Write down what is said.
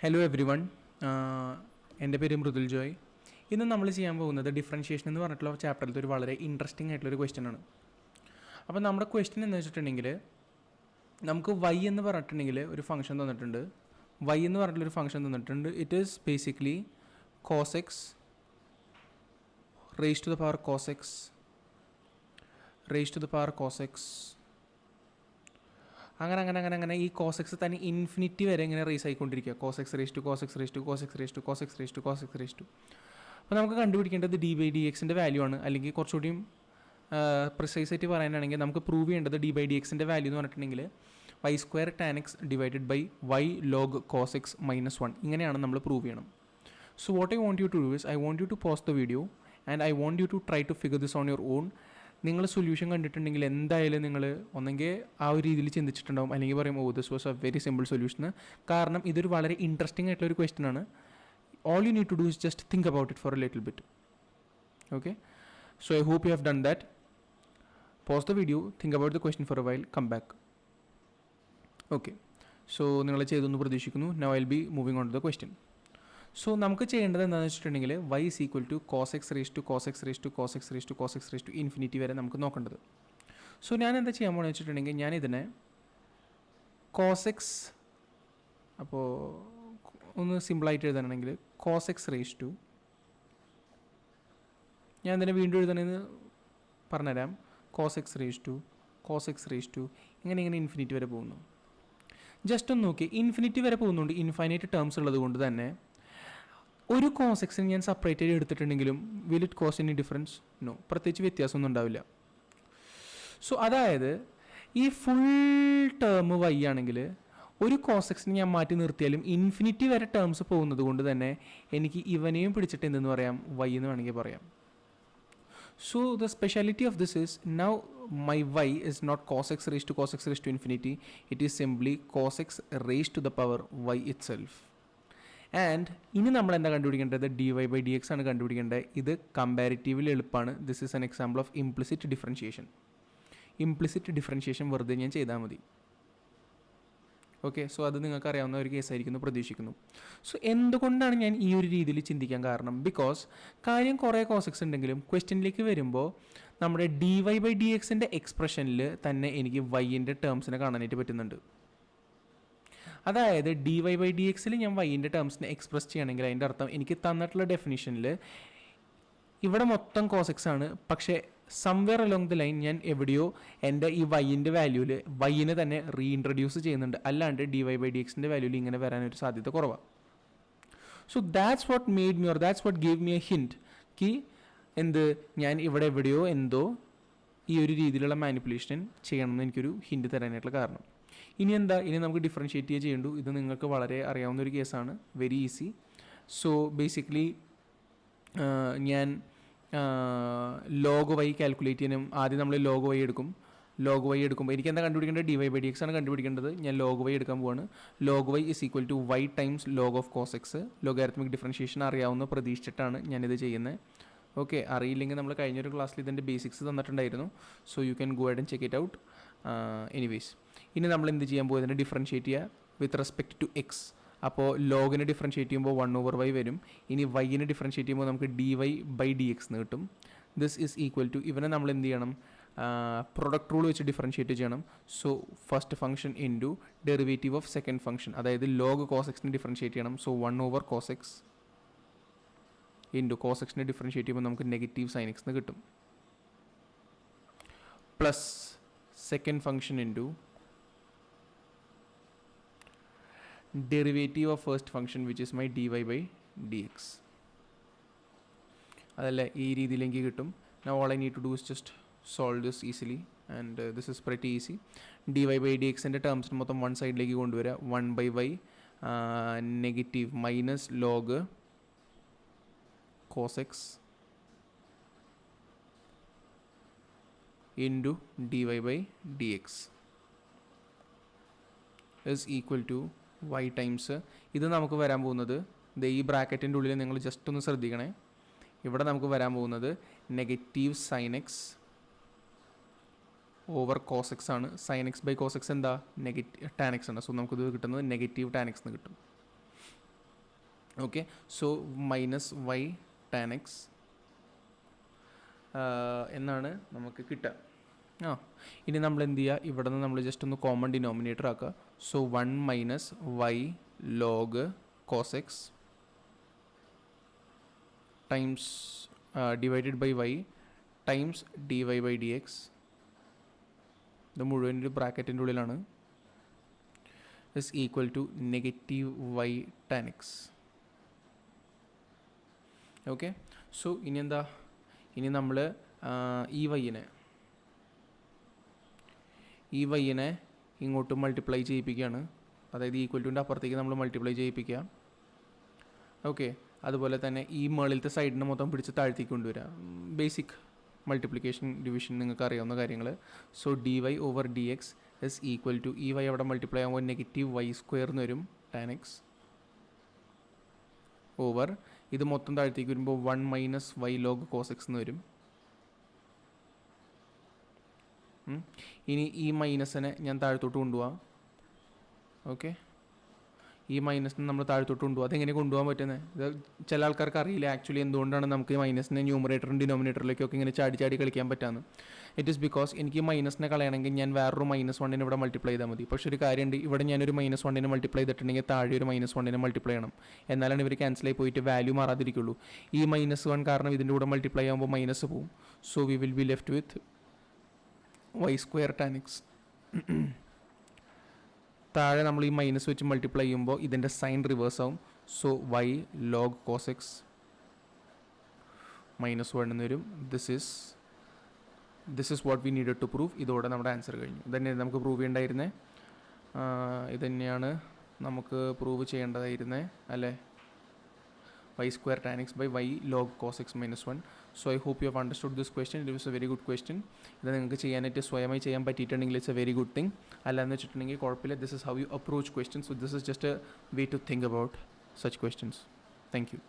Hello every one, എൻ്റെ പേര് മൃദുൽ ജോയ്. ഇന്ന് നമ്മൾ ചെയ്യാൻ പോകുന്നത് ഡിഫറൻഷിയേഷൻ എന്ന് പറഞ്ഞിട്ടുള്ള ചാപ്റ്ററിലത്തെ ഒരു വളരെ ഇൻട്രസ്റ്റിംഗ് ആയിട്ടുള്ളൊരു ക്വസ്റ്റ്യൻ ആണ്. അപ്പോൾ നമ്മുടെ ക്വസ്റ്റ്യൻ എന്ന് വെച്ചിട്ടുണ്ടെങ്കിൽ നമുക്ക് വൈ എന്ന് പറഞ്ഞിട്ടുണ്ടെങ്കിൽ ഒരു ഫംഗ്ഷൻ തന്നിട്ടുണ്ട്. വൈ എന്ന് പറഞ്ഞിട്ടുള്ളൊരു ഫംഗ്ഷൻ തന്നിട്ടുണ്ട്. It is basically cosec x raise to the power cosec x അങ്ങനെ ഈ കോസെക്സ് തന്നെ ഇൻഫിനിറ്റി വരെ ഇങ്ങനെ റേസ് ആയിക്കൊണ്ടിരിക്കുക. Cosec x raise to cos x raise to cos x raise to cos x raise to cos x raise to. അപ്പോൾ നമുക്ക് കണ്ടുപിടിക്കേണ്ടത് ഡി ബൈ ഡി എക്സിൻ്റെ വാല്യൂ ആണ്. അല്ലെങ്കിൽ കുറച്ചുകൂടിയും പ്രിസൈസ് ആയിട്ട് പറയാനാണെങ്കിൽ നമുക്ക് പ്രൂവ് ചെയ്യേണ്ടത് ഡി ബൈ ഡി എക്സിൻ്റെ വാല്യൂ എന്ന് പറഞ്ഞിട്ടുണ്ടെങ്കിൽ y square tan x divided by y log cos x minus 1. ഇങ്ങനെയാണ് നമ്മൾ പ്രൂവ് ചെയ്യണം. So what I want you to do is I want you to pause the video and I want you to try to figure this on your own. നിങ്ങൾ solution കണ്ടിട്ടുണ്ടെങ്കിൽ എന്തായാലും നിങ്ങൾ ഒന്നെങ്കിൽ ആ ഒരു രീതിയിൽ ചിന്തിച്ചിട്ടുണ്ടാവും, അല്ലെങ്കിൽ പറയും oh this was a very simple solution. കാരണം ഇതൊരു വളരെ ഇൻട്രസ്റ്റിംഗ് ആയിട്ടുള്ളൊരു ക്വസ്റ്റ്യൻ ആണ്. All you need to do is just think about it for a little bit. Okay, so I hope you have done that. Pause the video, think about the question for a while, come back. Okay, so നിങ്ങൾ ചെയ്തെന്ന് പ്രതീക്ഷിക്കുന്നു. Now I will be moving on to the question. So നമുക്ക് ചെയ്യേണ്ടത് എന്താണെന്ന് വെച്ചിട്ടുണ്ടെങ്കിൽ y is equal to cos x raise to cos x raise to cos x raise to cos x raise to infinity വരെ നമുക്ക് നോക്കേണ്ടത്. സോ ഞാൻ എന്താ ചെയ്യാൻ പോകുന്നത് വെച്ചിട്ടുണ്ടെങ്കിൽ ഞാനിതിനെ കോസെക്സ്, അപ്പോൾ ഒന്ന് സിമ്പിളായിട്ട് എഴുതണമെങ്കിൽ കോസെക്സ് റേസ് ടു, ഞാൻ ഇതിനെ വീണ്ടും എഴുതണമെന്ന് പറഞ്ഞുതരാം. കോസെക്സ് റേസ് ടു ഇങ്ങനെ ഇൻഫിനിറ്റി വരെ പോകുന്നു. ജസ്റ്റ് ഒന്ന് നോക്കി, ഇൻഫിനിറ്റി വരെ പോകുന്നുണ്ട്. ഇൻഫൈനൈറ്റ് ടേംസ് ഉള്ളത് കൊണ്ട് തന്നെ ഒരു കോസെക്സിന് ഞാൻ സെപ്പറേറ്റ് ആയിട്ട് എടുത്തിട്ടുണ്ടെങ്കിലും will it cost any difference? No, പ്രത്യേകിച്ച് വ്യത്യാസമൊന്നും ഉണ്ടാവില്ല. സോ അതായത് ഈ ഫുൾ ടേം വൈ ആണെങ്കിൽ ഒരു കോസെക്സിന് ഞാൻ മാറ്റി നിർത്തിയാലും ഇൻഫിനിറ്റി വരെ ടേംസ് പോകുന്നത് കൊണ്ട് തന്നെ എനിക്ക് ഇവനെയും പിടിച്ചിട്ട് എന്തെന്ന് പറയാം, വൈ എന്ന് വേണമെങ്കിൽ പറയാം. So the speciality of this is now my y is not cos x raised to infinity, it is simply cos x raised to the power y itself. And ഇനി നമ്മൾ എന്താ കണ്ടുപിടിക്കേണ്ടത്, dy by dx ആണ് കണ്ടുപിടിക്കേണ്ടത്. ഇത് comparatively എളുപ്പമാണ്. This is an example of implicit differentiation വെറുതെ ഞാൻ ചെയ്താൽ മതി. ഓക്കെ, സോ അത് നിങ്ങൾക്ക് അറിയാവുന്ന ഒരു കേസായിരിക്കുന്നു പ്രതീക്ഷിക്കുന്നു. സോ എന്തുകൊണ്ടാണ് ഞാൻ ഈ ഒരു രീതിയിൽ ചിന്തിക്കാൻ കാരണം, ബിക്കോസ് കാര്യം കുറേ കോസെക്സ് ഉണ്ടെങ്കിലും ക്വസ്റ്റ്യനിലേക്ക് വരുമ്പോൾ നമ്മുടെ ഡി വൈ ബൈ ഡി എക്സിൻ്റെ എക്സ്പ്രഷനിൽ തന്നെ എനിക്ക് വൈൻ്റെ ടേംസിനെ കാണാനായിട്ട് പറ്റുന്നുണ്ട്. അതായത് ഡി വൈ ബൈ ഡി എക്സിൽ ഞാൻ വൈൻ്റെ ടേംസിനെ എക്സ്പ്രസ് ചെയ്യണമെങ്കിൽ അതിൻ്റെ അർത്ഥം എനിക്ക് തന്നിട്ടുള്ള ഡെഫിനിഷനിൽ ഇവിടെ മൊത്തം കോസെക്സ് ആണ്, പക്ഷേ സംവെയർ അലോങ് ദ ലൈൻ ഞാൻ എവിടെയോ എൻ്റെ ഈ വൈൻ്റെ വാല്യൂവിൽ വൈനെ തന്നെ റീഇൻട്രൊഡ്യൂസ് ചെയ്യുന്നുണ്ട്. അല്ലാണ്ട് ഡി വൈ ബൈ ഡി എക്സിൻ്റെ വാല്യൂവിൽ ഇങ്ങനെ വരാനൊരു സാധ്യത കുറവാണ്. So that's what made me or that's what gave me a hint കി ഞാൻ ഇവിടെ എവിടെയോ എന്തോ ഈ ഒരു രീതിയിലുള്ള മാനിപ്പുലേഷൻ ചെയ്യണമെന്ന് എനിക്കൊരു ഹിൻറ്റ് തരാനായിട്ടുള്ള കാരണം. ഇനി നമുക്ക് ഡിഫറൻഷ്യേറ്റ് ചെയ്യേണ്ടു. ഇത് നിങ്ങൾക്ക് വളരെ അറിയാവുന്ന ഒരു കേസാണ്, വെരി ഈസി. സോ ബേസിക്കലി ഞാൻ ലോഗ് വൈ കാൽക്കുലേറ്റ് ചെയ്യാനും ആദ്യം നമ്മൾ ലോഗ് വൈ എടുക്കുമ്പോൾ എനിക്ക് എന്താ കണ്ടുപിടിക്കേണ്ടത്, d y by d x ആണ് കണ്ടുപിടിക്കേണ്ടത്. ഞാൻ ലോഗ് വൈ എടുക്കാൻ പോവാണ്. Log y is equal to y times log of cosec x. Logarithmic differentiation അറിയാവുന്ന പ്രതീക്ഷിച്ചിട്ടാണ് ഞാനിത് ചെയ്യുന്നത്. ഓക്കെ, അറിയില്ലെങ്കിൽ നമ്മൾ കഴിഞ്ഞൊരു ക്ലാസ്സിൽ ഇതിൻ്റെ ബേസിക്സ് തന്നിട്ടുണ്ടായിരുന്നു. So you can go add and check it out. Anyways, ഇനി നമ്മൾ എന്ത് ചെയ്യാൻ പോകുന്നതിന് ഡിഫറൻഷിയേറ്റ് ചെയ്യുക വിത്ത് റെസ്പെക്ട് ടു എക്സ്. അപ്പോൾ ലോഗിനെ ഡിഫറൻഷിയേറ്റ് ചെയ്യുമ്പോൾ 1/y വരും. ഇനി വൈനെ ഡിഫറൻഷിയേറ്റ് ചെയ്യുമ്പോൾ നമുക്ക് d y by d x എന്ന് കിട്ടും. ദിസ് ഈസ് ഈക്വൽ ടു, ഇവനെ നമ്മൾ എന്ത് ചെയ്യണം, പ്രൊഡക്റ്റ് റൂൾ വെച്ച് ഡിഫറൻഷിയേറ്റ് ചെയ്യണം. So first function into derivative of second function, അതായത് ലോഗ് കോസെക്സിനെ ഡിഫറൻഷിയേറ്റ് ചെയ്യണം. സോ 1/cos x ഇൻറ്റു കോസെക്സിനെ ഡിഫറൻഷിയേറ്റ് ചെയ്യുമ്പോൾ നമുക്ക് നെഗറ്റീവ് സൈൻ എക്സ് എന്ന് കിട്ടും. Plus second function into derivative of first function which is my d y by d x. അതല്ലേ, ഈ രീതിയിൽ എനിക്ക് കിട്ടും. Now all I need to do is just solve this easily and this is pretty easy. D y by d എക്സിൻ്റെ ടേംസിന് മൊത്തം one സൈഡിലേക്ക് കൊണ്ടുവരിക. 1/y negative minus log cos x into d y by d x is equal to y times. ഇത് നമുക്ക് വരാൻ പോകുന്നത് ഈ ബ്രാക്കറ്റിൻ്റെ ഉള്ളിൽ നിങ്ങൾ ജസ്റ്റ് ഒന്ന് ശ്രദ്ധിക്കണേ. ഇവിടെ നമുക്ക് വരാൻ പോകുന്നത് negative sine x over cos x ആണ്. Sine x by cos x എന്താ, നെഗറ്റീവ് ടാൻ എക്സ് ആണ്. സോ നമുക്കിത് കിട്ടുന്നത് നെഗറ്റീവ് ടാൻ എക്സ് എന്ന് കിട്ടും. Okay. So minus y tan x എന്നാണ് നമുക്ക് കിട്ടുക. ഇനി നമ്മൾ എന്ത് ചെയ്യുക, ഇവിടെ നിന്ന് നമ്മൾ ജസ്റ്റ് ഒന്ന് കോമൺ ഡിനോമിനേറ്റർ ആക്കുക. So 1 minus y log cos x times divided by y times d y by d x. ഇത് മുഴുവൻ ഒരു ബ്രാക്കറ്റിൻ്റെ ഉള്ളിലാണ്. Is equal to negative y tan x. Okay. So ഇനി എന്താ, ഇനി നമ്മൾ ഈ വൈയിനെ ഇങ്ങോട്ട് മൾട്ടിപ്ലൈ ചെയ്യിപ്പിക്കുകയാണ്. അതായത് ഈക്വൽ ടുൻ്റെ അപ്പുറത്തേക്ക് നമ്മൾ മൾട്ടിപ്ലൈ ചെയ്യിപ്പിക്കുക. ഓക്കെ. അതുപോലെ തന്നെ ഈ മുകളിലത്തെ സൈഡിനെ മൊത്തം പിടിച്ച് താഴ്ത്തേക്ക് കൊണ്ടുവരിക. ബേസിക് മൾട്ടിപ്ലിക്കേഷൻ ഡിവിഷൻ നിങ്ങൾക്ക് അറിയാവുന്ന കാര്യങ്ങൾ. So d y over d x is equal to ഈ വൈ അവിടെ മൾട്ടിപ്ലൈ ആകുമ്പോൾ നെഗറ്റീവ് വൈ സ്ക്വയർ എന്ന് വരും ടാൻ എക്സ് ഓവർ ഇത് മൊത്തം താഴ്ത്തേക്ക് വരുമ്പോൾ 1 minus y log cos x എന്ന് വരും. ഇനി ഈ മൈനസിനെ ഞാൻ താഴത്തോട്ട് കൊണ്ടുപോവാം. ഓക്കെ. ഈ മൈനസിനെ നമ്മൾ താഴത്തോട്ട് കൊണ്ടുപോകും. അതെങ്ങനെ കൊണ്ടുപോകാൻ പറ്റുന്നത്? ഇത് ചില ആൾക്കാർക്ക് അറിയില്ല ആക്ച്വലി എന്തുകൊണ്ടാണ് നമുക്ക് ഈ മൈനസിനെ ന്യൂമറേറ്ററും ഡിനോമിനേറ്ററിലേക്കൊക്കെ ഇങ്ങനെ ചാടി ചാടി കളിക്കാൻ പറ്റാമെന്ന്. ഇറ്റ് ഈസ് ബിക്കോസ് എനിക്ക് ഈ മൈനസിനെ കളയണമെങ്കിൽ ഞാൻ വേറൊരു -1 ഇവിടെ മൾട്ടിപ്ലൈ ചെയ്താൽ മതി. പക്ഷേ ഒരു കാര്യമുണ്ട്, ഇവിടെ ഞാനൊരു -1 മൾട്ടിപ്ലൈ ചെയ്തിട്ടുണ്ടെങ്കിൽ താഴെ ഒരു -1 മൾട്ടിപ്ലൈ ചെയ്യണം. എന്നാലാണ് ഇവർ ക്യാൻസലായി പോയിട്ട് വാല്യൂ മാറാതിരിക്കുള്ളൂ. ഈ -1 കാരണം ഇതിൻ്റെ കൂടെ മൾട്ടിപ്ലൈ ആകുമ്പോൾ മൈനസ് പോവും. So we will be left with y square tan x. താഴെ നമ്മൾ ഈ മൈനസ് വെച്ച് മൾട്ടിപ്ലൈ ചെയ്യുമ്പോൾ ഇതിൻ്റെ സൈൻ റിവേഴ്സ് ആവും. So y log cos x -1 എന്ന് വരും. This is what we needed to prove. ഇതോടെ നമ്മുടെ ആൻസർ കഴിഞ്ഞു. ഇതന്നെയാണ് നമുക്ക് പ്രൂവ് ചെയ്യേണ്ടായിരുന്നത്. ഇതന്നെയാണ് നമുക്ക് പ്രൂവ് ചെയ്യേണ്ടതായിരുന്നത് അല്ലേ? y square tan x by y log cos x minus 1. So I hope you have understood this question. It was a very good question. ഇത് നിങ്ങൾക്ക് ചെയ്യാനായിട്ട് സ്വയമായി ചെയ്യാൻ പറ്റിയിട്ടുണ്ടെങ്കിൽ it's a very good thing. അല്ലാന്ന് വെച്ചിട്ടുണ്ടെങ്കിൽ കുഴപ്പമില്ല. This is how you approach questions. So this is just a way to think about such questions. Thank you.